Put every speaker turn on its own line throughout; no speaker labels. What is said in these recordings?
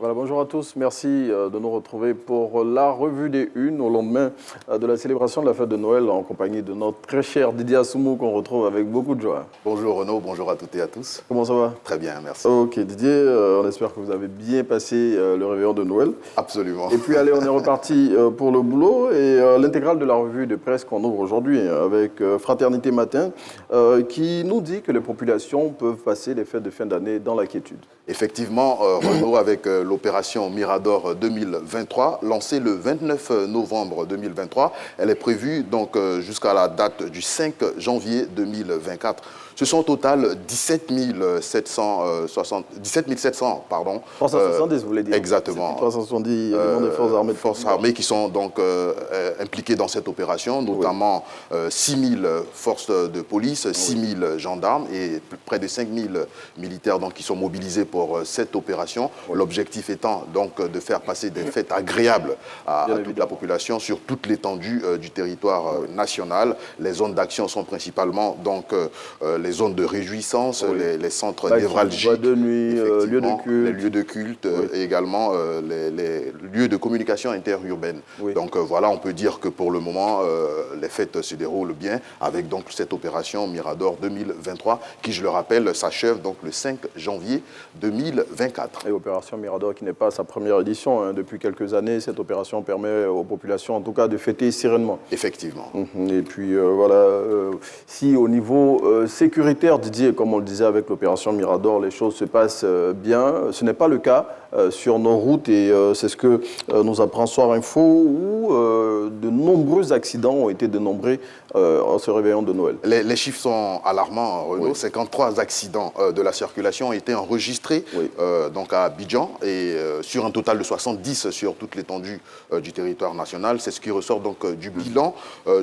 Voilà, bonjour à tous. Merci de nous retrouver pour la revue des Unes au lendemain de la célébration de la fête de Noël en compagnie de notre très cher Didier Assoumou qu'on retrouve avec beaucoup de joie.
Bonjour Renaud, bonjour à toutes et à tous.
Comment ça va?
Très bien, merci.
Ok Didier, on espère que vous avez bien passé le réveillon de Noël.
Absolument.
Et puis allez, on est reparti pour le boulot et l'intégrale de la revue de presse qu'on ouvre aujourd'hui avec Fraternité Matin qui nous dit que les populations peuvent passer les fêtes de fin d'année dans la quiétude.
Effectivement, Renaud, avec l'opération Mirador 2023, lancée le 29 novembre 2023, elle est prévue donc jusqu'à la date du 5 janvier 2024. Ce sont au total 17 700, pardon.
370, vous voulez dire?
Exactement.
370 des
forces armées qui sont donc impliquées dans cette opération, notamment 6 000 forces de police, 6 000 gendarmes et près de 5 000 militaires donc, qui sont mobilisés pour cette opération. L'objectif étant donc de faire passer des fêtes agréables à toute la population sur toute l'étendue du territoire national. Les zones d'action sont principalement donc les zones de réjouissance, les centres névralgiques,
de nuit, lieux de culte.
Les lieux de culte et également les lieux de communication interurbaine. Donc voilà, on peut dire que pour le moment, les fêtes se déroulent bien avec donc cette opération Mirador 2023 qui, je le rappelle, s'achève donc le 5 janvier 2024.
Et opération Mirador qui n'est pas sa première édition. Hein. Depuis quelques années, cette opération permet aux populations, en tout cas, de fêter sereinement.
Effectivement.
Et puis voilà, si au niveau sécuritaire, Didier, comme on le disait avec l'opération Mirador, les choses se passent bien, ce n'est pas le cas sur nos routes et c'est ce que nous apprend Soir Info où de nombreux accidents ont été dénombrés en ce réveillon de Noël.
Les chiffres sont alarmants, Renaud. 53 accidents de la circulation ont été enregistrés donc à Abidjan et sur un total de 70 sur toute l'étendue du territoire national. C'est ce qui ressort donc du bilan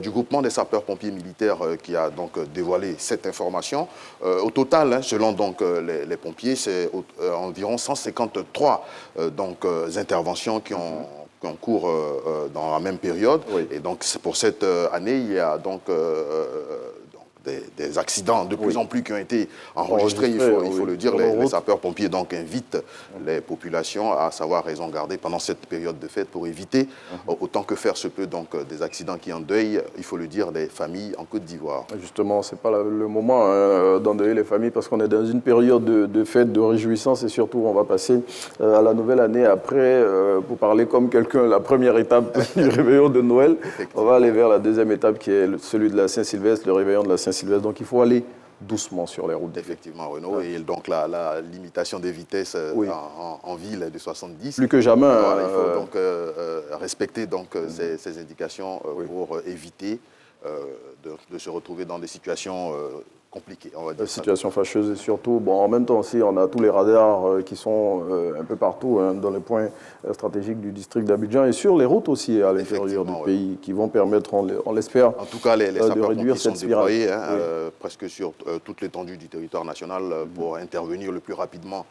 du groupement des sapeurs-pompiers militaires qui a donc dévoilé cette information. Au total, selon donc les pompiers, c'est environ 153 interventions qui ont en cours dans la même période. Et donc, pour cette année, il y a donc des accidents de plus en plus qui ont été enregistrés, il faut le dire. Les sapeurs-pompiers donc invitent les populations à savoir raison garder pendant cette période de fête pour éviter autant que faire se peut donc des accidents qui endeuillent, il faut le dire, des familles en Côte d'Ivoire.
Justement, ce n'est pas le moment d'endeuiller les familles parce qu'on est dans une période de fête, de réjouissance et surtout on va passer à la nouvelle année après pour parler comme quelqu'un, la première étape du réveillon de Noël. On va aller vers la deuxième étape qui est celui de la Saint-Sylvestre, le réveillon de la Saint-Sylvestre. Donc il faut aller doucement sur les routes.
Effectivement, Renaud. Et donc la limitation des vitesses en ville est de 70.
Plus que jamais.
Il faut donc respecter donc, ces indications pour éviter de se retrouver dans des situations compliquées, on va dire.
Situations fâcheuses et surtout, bon, en même temps aussi, on a tous les radars qui sont un peu partout dans les points stratégiques du district d'Abidjan et sur les routes aussi à l'intérieur du pays qui vont permettre, on l'espère,
en tout cas, les
sapeurs-pompiers
sont déployés presque sur toute l'étendue du territoire national pour intervenir le plus rapidement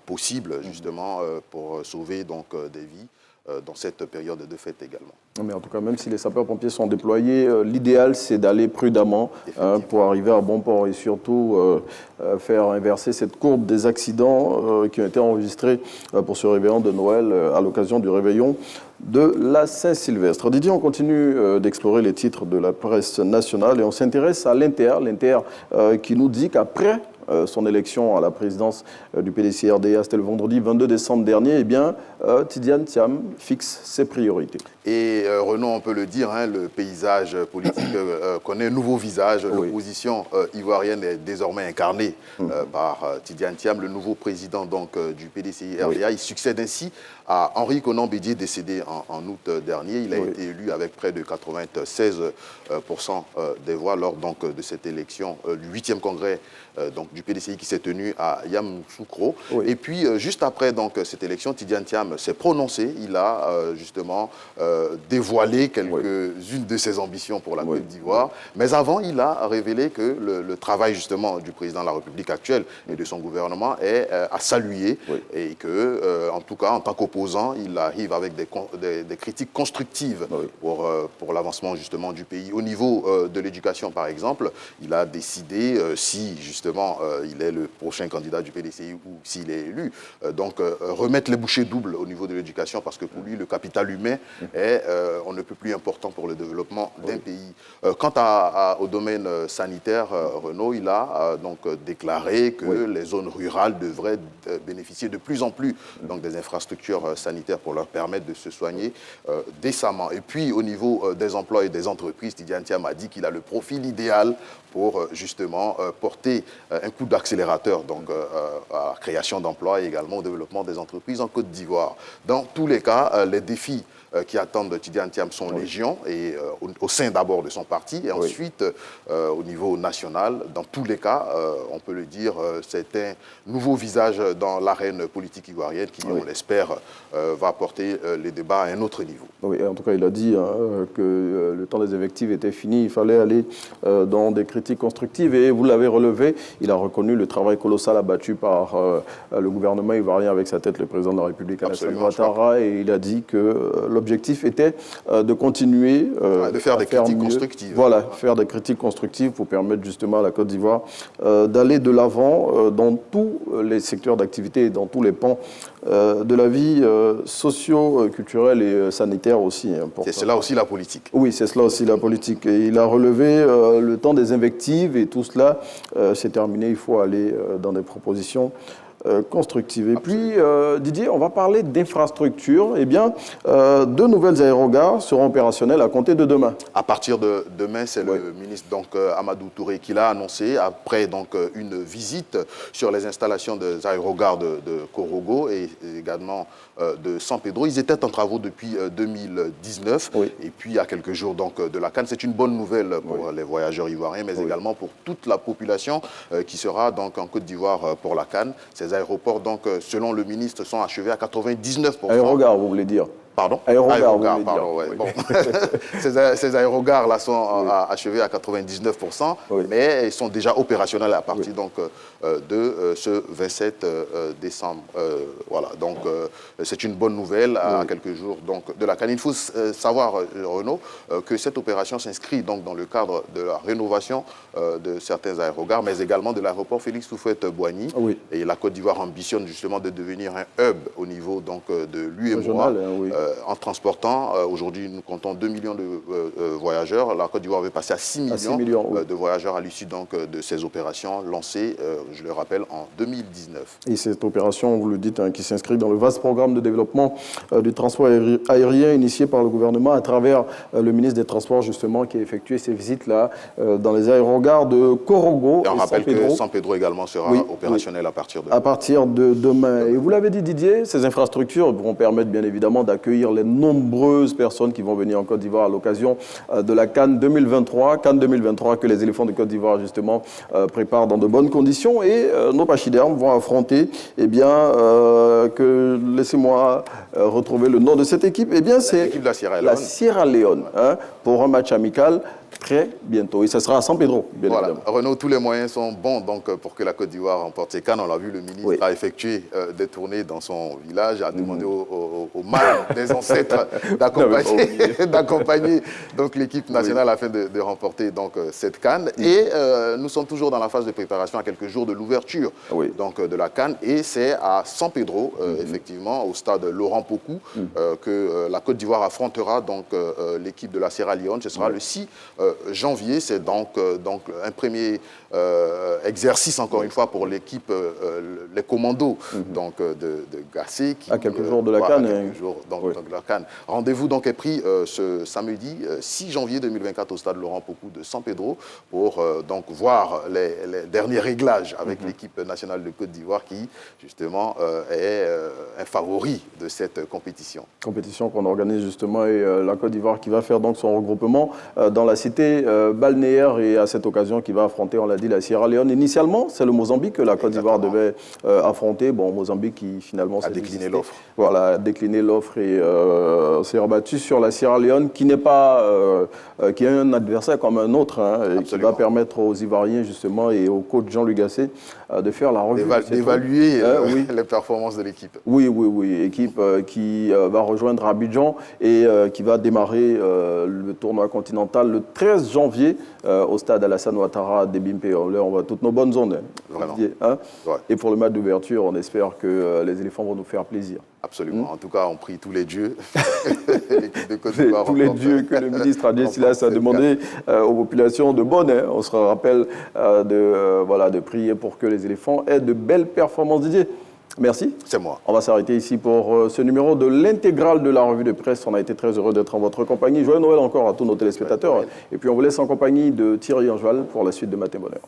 possible, justement, pour sauver donc, des vies dans cette période de fête également.
Mais en tout cas, même si les sapeurs-pompiers sont déployés, l'idéal, c'est d'aller prudemment pour arriver à bon port et surtout faire inverser cette courbe des accidents qui ont été enregistrés pour ce réveillon de Noël à l'occasion du réveillon de la Saint-Sylvestre. Didier, on continue d'explorer les titres de la presse nationale et on s'intéresse à l'Inter qui nous dit qu'après son élection à la présidence du PDC-RDA, c'était le vendredi 22 décembre dernier, eh bien, Tidiane Thiam fixe ses priorités.
Et Renaud, on peut le dire, le paysage politique connaît un nouveau visage. L'opposition ivoirienne est désormais incarnée par Tidiane Thiam, le nouveau président donc, du PDC-RDA. Il succède ainsi à Henri Konan Bédié, décédé en août dernier. Il a été élu avec près de 96% des voix lors donc, de cette élection, du 8e congrès donc, du PDCI qui s'est tenu à Yamoussoukro. Et puis, juste après donc, cette élection, Tidiane Thiam s'est prononcé. Il a justement dévoilé quelques-unes de ses ambitions pour la Côte d'Ivoire. Mais avant, il a révélé que le travail justement du président de la République actuelle et de son gouvernement est à saluer et que, en tout cas, en tant qu'opposant, il arrive avec des critiques constructives pour l'avancement justement du pays. Au niveau de l'éducation, par exemple, il a décidé, si justement il est le prochain candidat du PDCI ou s'il est élu. Donc, remettre les bouchées doubles au niveau de l'éducation, parce que pour lui, le capital humain est, on ne peut plus important pour le développement d'un pays. Quant au domaine sanitaire, Renaud, il a donc déclaré que les zones rurales devraient bénéficier de plus en plus donc, des infrastructures sanitaires pour leur permettre de se soigner décemment. Et puis, au niveau des emplois et des entreprises, Tidjane Thiam a dit qu'il a le profil idéal pour justement porter un coup d'accélérateur donc à la création d'emplois et également au développement des entreprises en Côte d'Ivoire. Dans tous les cas, les défis qui attendent Tidjane Thiam sont légion, et au sein d'abord de son parti, et ensuite au niveau national. Dans tous les cas, on peut le dire, c'est un nouveau visage dans l'arène politique ivoirienne qui, on l'espère, va porter les débats à un autre niveau.
Oui, en tout cas, il a dit que le temps des invectives était fini, il fallait aller dans des critiques constructives, et vous l'avez relevé, il a reconnu le travail colossal abattu par le gouvernement ivoirien avec sa tête, le président de la République, Alassane Ouattara, et il a dit que l'objectif était de continuer
de faire des critiques constructives.
Voilà, faire des critiques constructives pour permettre justement à la Côte d'Ivoire d'aller de l'avant dans tous les secteurs d'activité et dans tous les pans de la vie socio-culturelle et sanitaire aussi.
C'est cela aussi la politique.
Oui, c'est cela aussi la politique. Et il a relevé le temps des invectives, et tout cela, c'est terminé. Il faut aller dans des propositions constructive. Et puis, Didier, on va parler d'infrastructures. Eh bien, 2 nouvelles aérogares seront opérationnelles à compter de demain.
À partir de demain, c'est le ministre donc, Amadou Touré qui l'a annoncé, après donc, une visite sur les installations des aérogares de Korogo et également de San Pedro. Ils étaient en travaux depuis 2019, et puis à quelques jours donc, de la CAN. C'est une bonne nouvelle pour les voyageurs ivoiriens, mais également pour toute la population qui sera donc, en Côte d'Ivoire pour la CAN. Ces aéroports, donc, selon le ministre, sont achevés à 99%.
Aérogares, vous voulez dire?
Pardon?
Aérogares,
pardon, ouais. Bon. ces aérogares-là sont achevés à 99%, mais ils sont déjà opérationnels à partir donc, de ce 27 décembre. Voilà, donc c'est une bonne nouvelle à quelques jours donc, de la CAN. Il faut savoir, Renaud, que cette opération s'inscrit donc dans le cadre de la rénovation de certains aérogares, mais également de l'aéroport Félix Houphouët-Boigny. Et la Côte d'Ivoire ambitionne justement de devenir un hub au niveau donc, de l'UEMOA. En transportant, aujourd'hui nous comptons 2 millions de voyageurs. La Côte d'Ivoire va passer à 6 millions, de voyageurs à l'issue donc, de ces opérations lancées, je le rappelle, en 2019. Et
cette opération, vous le dites, qui s'inscrit dans le vaste programme de développement du transport aérien initié par le gouvernement à travers le ministre des Transports, justement, qui a effectué ces visites-là dans les aérogares de Korogo.
Et on rappelle que San Pedro également sera opérationnel à
partir de demain. Et vous l'avez dit, Didier, ces infrastructures vont permettre bien évidemment d'accueillir les nombreuses personnes qui vont venir en Côte d'Ivoire à l'occasion de la CAN 2023. CAN 2023 que les éléphants de Côte d'Ivoire, justement, préparent dans de bonnes conditions. Et nos pachydermes vont affronter, eh bien, laissez-moi retrouver le nom de cette équipe. Eh bien, c'est
l'équipe de la
Sierra Leone, pour un match amical très bientôt. Et ce sera à San Pedro, bien évidemment.
Renaud, tous les moyens sont bons donc, pour que la Côte d'Ivoire remporte ses CAN. On l'a vu, le ministre a effectué des tournées dans son village, a demandé aux mâles des ancêtres d'accompagner donc l'équipe nationale afin de remporter donc, cette CAN. Et nous sommes toujours dans la phase de préparation à quelques jours de l'ouverture donc, de la CAN. Et c'est à San Pedro, effectivement, au stade Laurent Pokou, que la Côte d'Ivoire affrontera donc, l'équipe de la Sierra Leone. Ce sera le 6 janvier. C'est donc un premier exercice, encore une fois, pour l'équipe, les commandos donc, de Gassé.
À quelques jours de la CAN.
De la CAN. Rendez-vous donc est pris ce samedi 6 janvier 2024 au stade Laurent Pokou de San Pedro pour donc voir les derniers réglages avec l'équipe nationale de Côte d'Ivoire qui, justement, est un favori de cette compétition.
Compétition qu'on organise justement, et la Côte d'Ivoire qui va faire donc son regroupement dans la cité balnéaire, et à cette occasion qui va affronter, on l'a dit, la Sierra Leone. Initialement, c'est le Mozambique que la Côte d'Ivoire devait affronter. Bon, Mozambique qui finalement
a décliné l'offre.
Voilà, a décliné l'offre et s'est rabattu sur la Sierra Leone, qui n'est pas, qui est un adversaire comme un autre, et qui va permettre aux Ivoiriens justement et au coach Jean-Luc Gasset de faire la revue.
D'évaluer les performances de l'équipe.
Oui, équipe qui va rejoindre Abidjan et qui va démarrer le tournoi continental le 13 janvier au stade Alassane Ouattara d'Ebimpe. Là, on voit toutes nos bonnes ondes.
Vraiment.
Hein.
Ouais.
Et pour le match d'ouverture, on espère que les éléphants vont nous faire plaisir.
Absolument. En tout cas, on prie tous les dieux. L'équipe de Côte d'Ivoire
tous les dieux que le ministre Adjé Silas a demandé aux populations de bonne. Hein. On se rappelle de prier pour que les éléphants aient de belles performances. Didier, merci.
C'est moi.
On va s'arrêter ici pour ce numéro de l'intégrale de la revue de presse. On a été très heureux d'être en votre compagnie. Joyeux Noël encore à tous nos téléspectateurs. Et puis on vous laisse en compagnie de Thierry Anjoal pour la suite de Matin Bonheur.